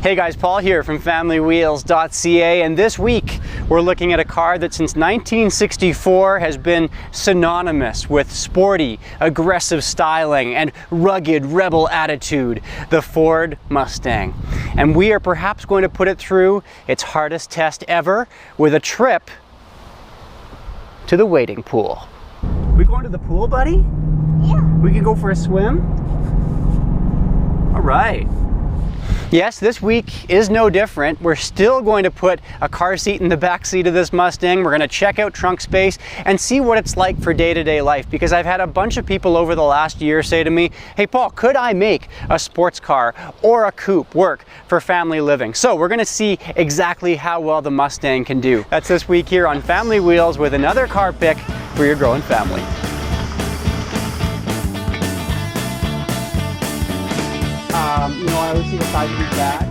Hey guys, Paul here from familywheels.ca, and this week we're looking at a car that since 1964 has been synonymous with sporty, aggressive styling and rugged rebel attitude, the Ford Mustang. And we are perhaps going to put it through its hardest test ever with a trip to the wading pool. We going to the pool, buddy? Yeah. We can go for a swim? All right. Yes, this week is no different. We're still going to put a car seat in the back seat of this Mustang. We're going to check out trunk space and see what it's like for day-to-day life, because I've had a bunch of people over the last year say to me, hey Paul, could I make a sports car or a coupe work for family living? So we're going to see exactly how well the Mustang can do. That's this week here on Family Wheels with another car pick for your growing family. I always see the size of his bag.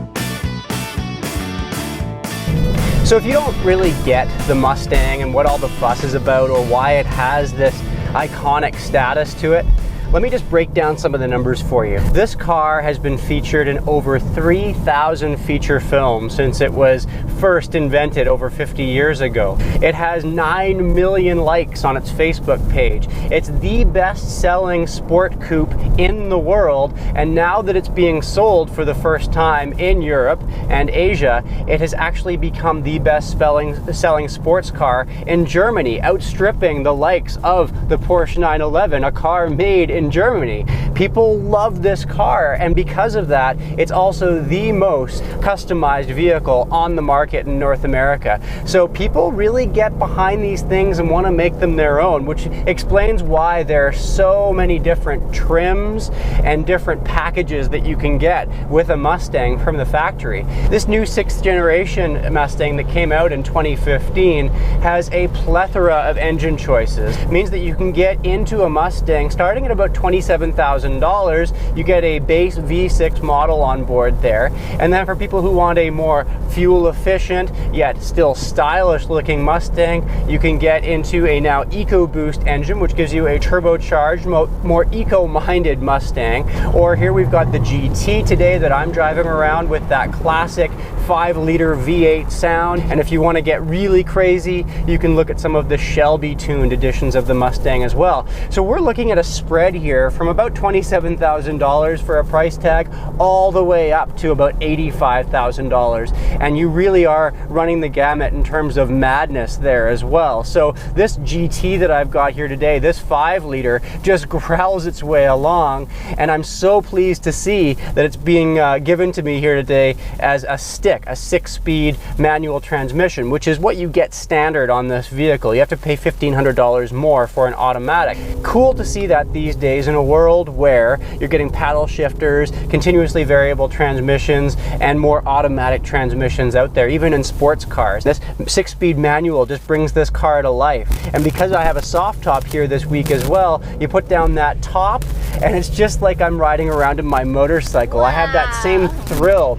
So if you don't really get the Mustang and what all the fuss is about or why it has this iconic status to it, let me just break down some of the numbers for you. This car has been featured in over 3,000 feature films since it was first invented over 50 years ago. It has 9 million likes on its Facebook page. It's the best-selling sport coupe in the world, and now that it's being sold for the first time in Europe and Asia, it has actually become the best-selling sports car in Germany, outstripping the likes of the Porsche 911, a car made in Germany. People love this car, and because of that, it's also the most customized vehicle on the market in North America. So people really get behind these things and want to make them their own, which explains why there are so many different trims and different packages that you can get with a Mustang from the factory. This new 6th generation Mustang that came out in 2015 has a plethora of engine choices. It means that you can get into a Mustang starting at about $27,000. You get a base V6 model on board there, and then for people who want a more fuel efficient yet still stylish looking Mustang, you can get into a now EcoBoost engine, which gives you a turbocharged, more eco-minded Mustang. Or here we've got the GT today that I'm driving around with that classic 5-liter V8 sound. And if you want to get really crazy, you can look at some of the Shelby tuned editions of the Mustang as well. So we're looking at a spread here from about $27,000 for a price tag all the way up to about $85,000, and you really are running the gamut in terms of madness there as well. So this GT that I've got here today, this 5-liter, just growls its way along, and I'm so pleased to see that it's being given to me here today as a stick, a 6-speed manual transmission, which is what you get standard on this vehicle. You have to pay $1,500 more for an automatic. Cool to see that these days in a world where you're getting paddle shifters, continuously variable transmissions, and more automatic transmissions out there, even in sports cars. This 6-speed manual just brings this car to life. And because I have a soft top here this week as well, you put down that top and it's just like I'm riding around in my motorcycle. Wow. I have that same thrill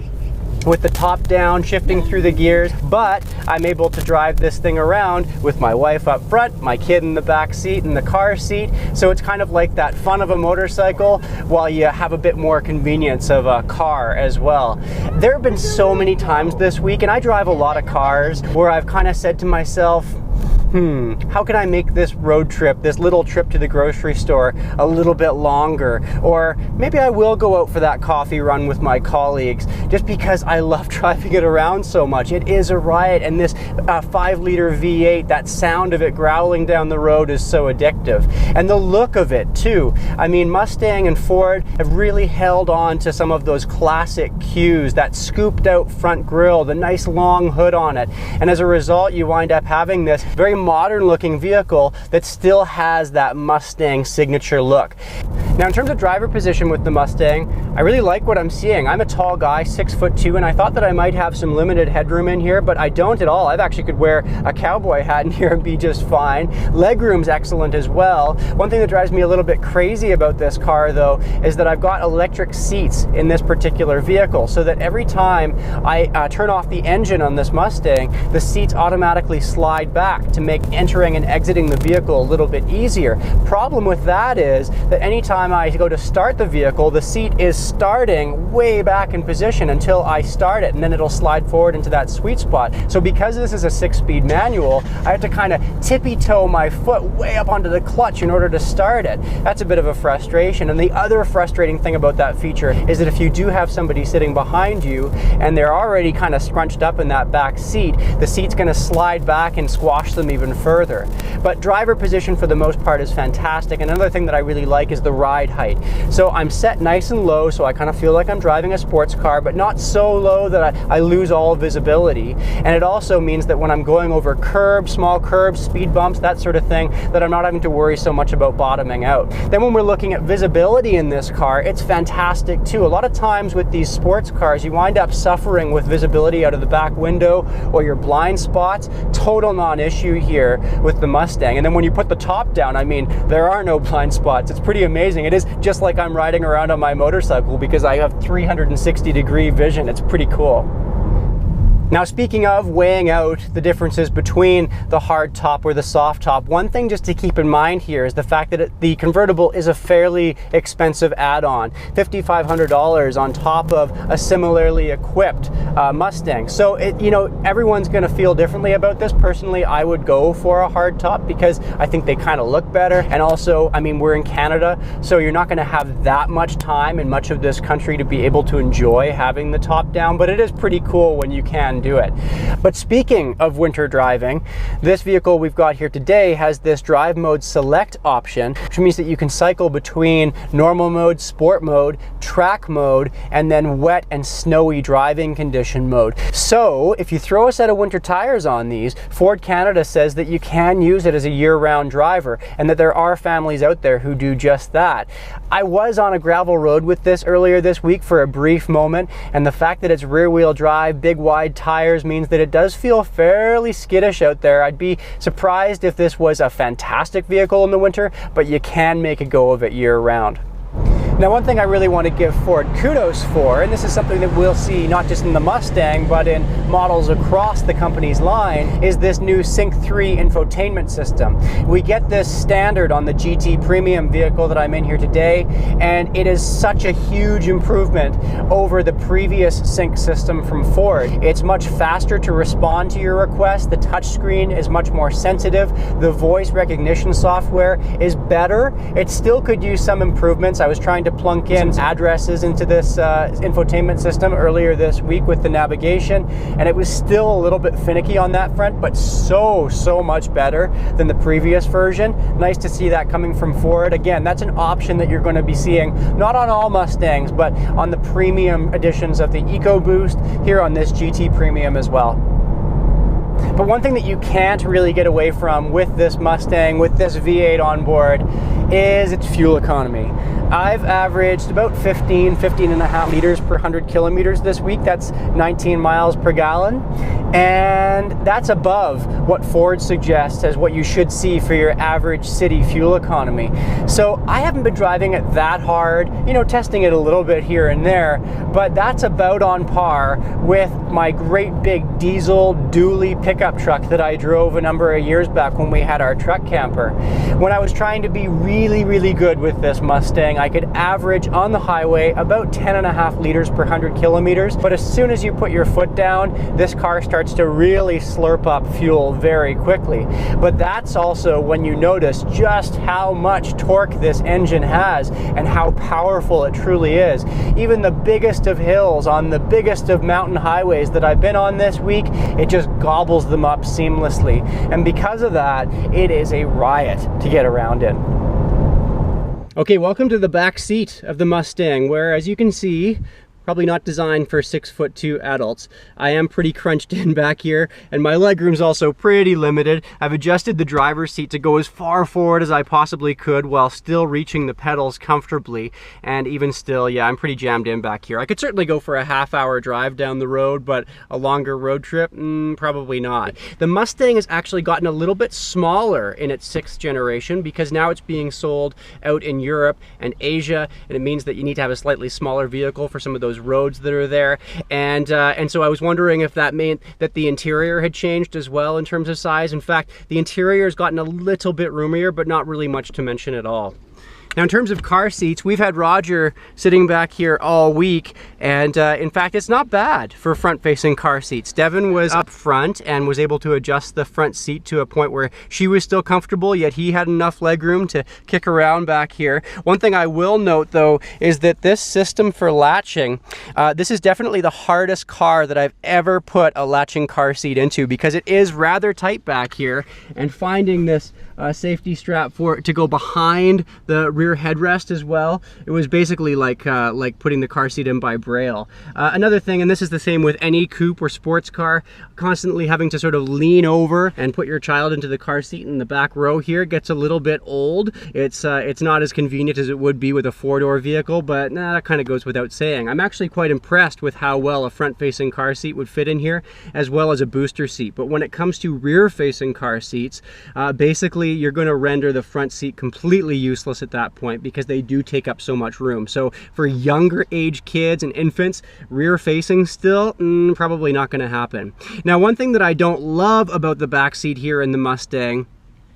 with the top down, shifting through the gears, but I'm able to drive this thing around with my wife up front, my kid in the back seat, in the car seat. So it's kind of like that fun of a motorcycle while you have a bit more convenience of a car as well. There have been so many times this week, and I drive a lot of cars, where I've kind of said to myself, how can I make this road trip, this little trip to the grocery store, a little bit longer? Or maybe I will go out for that coffee run with my colleagues, just because I love driving it around so much. It is a riot, and this 5-liter V8, that sound of it growling down the road is so addictive. And the look of it too. I mean, Mustang and Ford have really held on to some of those classic cues, that scooped out front grille, the nice long hood on it. And as a result, you wind up having this very modern looking vehicle that still has that Mustang signature look. Now, in terms of driver position with the Mustang, I really like what I'm seeing. I'm a tall guy, 6'2", and I thought that I might have some limited headroom in here, but I don't at all. I actually could wear a cowboy hat in here and be just fine. Legroom's excellent as well. One thing that drives me a little bit crazy about this car, though, is that I've got electric seats in this particular vehicle, so that every time I turn off the engine on this Mustang, the seats automatically slide back to make make entering and exiting the vehicle a little bit easier. Problem with that is that anytime I go to start the vehicle, the seat is starting way back in position until I start it, and then it'll slide forward into that sweet spot. So because this is a 6-speed manual, I have to kind of tippy-toe my foot way up onto the clutch in order to start it. That's a bit of a frustration. And the other frustrating thing about that feature is that if you do have somebody sitting behind you and they're already kind of scrunched up in that back seat, the seat's going to slide back and squash them even further. But driver position for the most part is fantastic. And another thing that I really like is the ride height. So I'm set nice and low, so I kind of feel like I'm driving a sports car, but not so low that I lose all visibility. And it also means that when I'm going over curbs, small curbs, speed bumps, that sort of thing, that I'm not having to worry so much about bottoming out. Then when we're looking at visibility in this car, it's fantastic too. A lot of times with these sports cars, you wind up suffering with visibility out of the back window or your blind spots. Total non-issue here with the Mustang. And then when you put the top down, I mean, there are no blind spots. It's pretty amazing. It is just like I'm riding around on my motorcycle because I have 360-degree vision. It's pretty cool. Now, speaking of weighing out the differences between the hard top or the soft top, one thing just to keep in mind here is the fact that the convertible is a fairly expensive add-on, $5,500 on top of a similarly equipped Mustang. So, everyone's going to feel differently about this. Personally, I would go for a hard top because I think they kind of look better. And also, I mean, we're in Canada, so you're not going to have that much time in much of this country to be able to enjoy having the top down, but it is pretty cool when you can do it. But speaking of winter driving, this vehicle we've got here today has this drive mode select option, which means that you can cycle between normal mode, sport mode, track mode, and then wet and snowy driving condition mode. So if you throw a set of winter tires on these, Ford Canada says that you can use it as a year-round driver and that there are families out there who do just that. I was on a gravel road with this earlier this week for a brief moment, and the fact that it's rear-wheel drive, big wide tires means that it does feel fairly skittish out there. I'd be surprised if this was a fantastic vehicle in the winter, but you can make a go of it year-round. Now, one thing I really want to give Ford kudos for, and this is something that we'll see not just in the Mustang, but in models across the company's line, is this new Sync 3 infotainment system. We get this standard on the GT Premium vehicle that I'm in here today, and it is such a huge improvement over the previous Sync system from Ford. It's much faster to respond to your request. The touchscreen is much more sensitive. The voice recognition software is better. It still could use some improvements. I was trying to plunk in addresses into this infotainment system earlier this week with the navigation, and it was still a little bit finicky on that front, but so much better than the previous version. Nice to see that coming from Ford. Again, that's an option that you're going to be seeing not on all Mustangs, but on the premium editions of the EcoBoost here on this GT Premium as well. But one thing that you can't really get away from with this Mustang, with this V8 on board, is its fuel economy. I've averaged about 15 and a half liters per 100 kilometers this week. That's 19 miles per gallon. And that's above what Ford suggests as what you should see for your average city fuel economy. So I haven't been driving it that hard, testing it a little bit here and there, but that's about on par with my great big diesel dually pickup truck that I drove a number of years back when we had our truck camper. When I was trying to be really good with this Mustang, I could average on the highway about 10 and a half liters per 100 kilometers, but as soon as you put your foot down, this car starts to really slurp up fuel very quickly. But that's also when you notice just how much torque this engine has and how powerful it truly is. Even the biggest of hills on the biggest of mountain highways that I've been on this week, it just gobbles them up seamlessly. And because of that, it is a riot to get around in. Okay, welcome to the back seat of the Mustang, where, as you can see, probably not designed for 6'2" adults. I am pretty crunched in back here, and my legroom's also pretty limited. I've adjusted the driver's seat to go as far forward as I possibly could while still reaching the pedals comfortably, and even still, yeah, I'm pretty jammed in back here. I could certainly go for a half-hour drive down the road, but a longer road trip, probably not. The Mustang has actually gotten a little bit smaller in its 6th generation because now it's being sold out in Europe and Asia, and it means that you need to have a slightly smaller vehicle for some of those those roads that are there. And so I was wondering if that meant that the interior had changed as well in terms of size. In fact, the interior has gotten a little bit roomier, but not really much to mention at all. Now, in terms of car seats, we've had Roger sitting back here all week, and in fact, it's not bad for front-facing car seats. Devin was up front and was able to adjust the front seat to a point where she was still comfortable, yet he had enough legroom to kick around back here. One thing I will note, though, is that this system for latching, this is definitely the hardest car that I've ever put a latching car seat into, because it is rather tight back here, and finding this safety strap to go behind the rear headrest as well, it was basically like putting the car seat in by braille. Another thing, and this is the same with any coupe or sports car, constantly having to sort of lean over and put your child into the car seat in the back row here gets a little bit old. It's not as convenient as it would be with a four-door vehicle, but that kind of goes without saying. I'm actually quite impressed with how well a front-facing car seat would fit in here, as well as a booster seat. But when it comes to rear-facing car seats, basically you're going to render the front seat completely useless at that point, because they do take up so much room. So for younger age kids and infants, rear facing still, probably not going to happen. Now, one thing that I don't love about the back seat here in the Mustang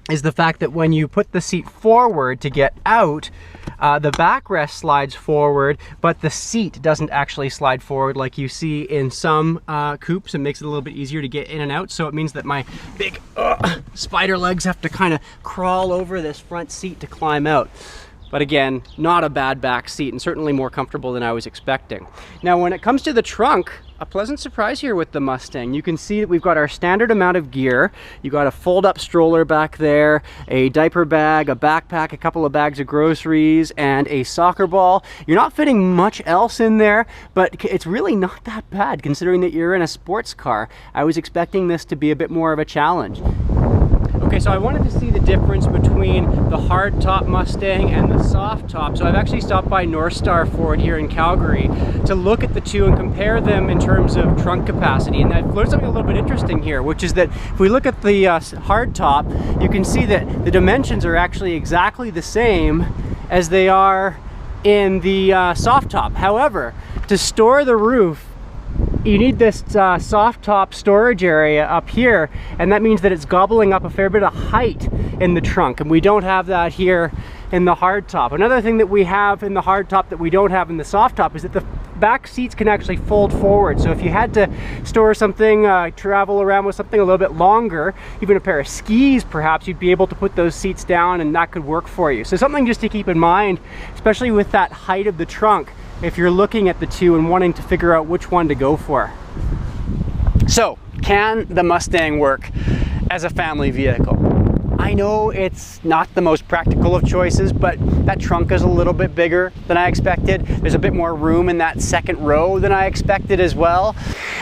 is the fact that when you put the seat forward to get out, the backrest slides forward, but the seat doesn't actually slide forward like you see in some coupes. It makes it a little bit easier to get in and out, so it means that my big spider legs have to kind of crawl over this front seat to climb out. But again, not a bad back seat, and certainly more comfortable than I was expecting. Now, when it comes to the trunk, a pleasant surprise here with the Mustang. You can see that we've got our standard amount of gear. You got a fold-up stroller back there, a diaper bag, a backpack, a couple of bags of groceries, and a soccer ball. You're not fitting much else in there, but it's really not that bad considering that you're in a sports car. I was expecting this to be a bit more of a challenge. Okay, so I wanted to see the difference between the hard top Mustang and the soft top. So I've actually stopped by North Star Ford here in Calgary to look at the two and compare them in terms of trunk capacity. And I've learned something a little bit interesting here, which is that if we look at the hard top, you can see that the dimensions are actually exactly the same as they are in the soft top. However, to store the roof, you need this soft top storage area up here, and that means that it's gobbling up a fair bit of height in the trunk, and we don't have that here in the hard top. Another thing that we have in the hard top that we don't have in the soft top is that the back seats can actually fold forward. So if you had to store something, travel around with something a little bit longer, even a pair of skis perhaps, you'd be able to put those seats down and that could work for you. So something just to keep in mind, especially with that height of the trunk, if you're looking at the two and wanting to figure out which one to go for. So, can the Mustang work as a family vehicle? I know it's not the most practical of choices, but that trunk is a little bit bigger than I expected. There's a bit more room in that second row than I expected as well.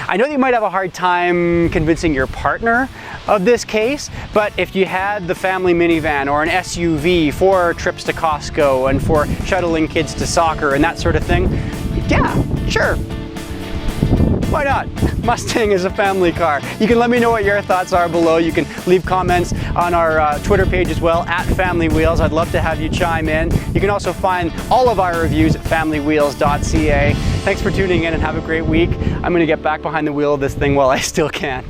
I know that you might have a hard time convincing your partner of this case, but if you had the family minivan or an SUV for trips to Costco and for shuttling kids to soccer and that sort of thing, yeah, sure. Why not? Mustang is a family car. You can let me know what your thoughts are below. You can leave comments on our Twitter page as well, @FamilyWheels. I'd love to have you chime in. You can also find all of our reviews at familywheels.ca. Thanks for tuning in and have a great week. I'm gonna get back behind the wheel of this thing while I still can.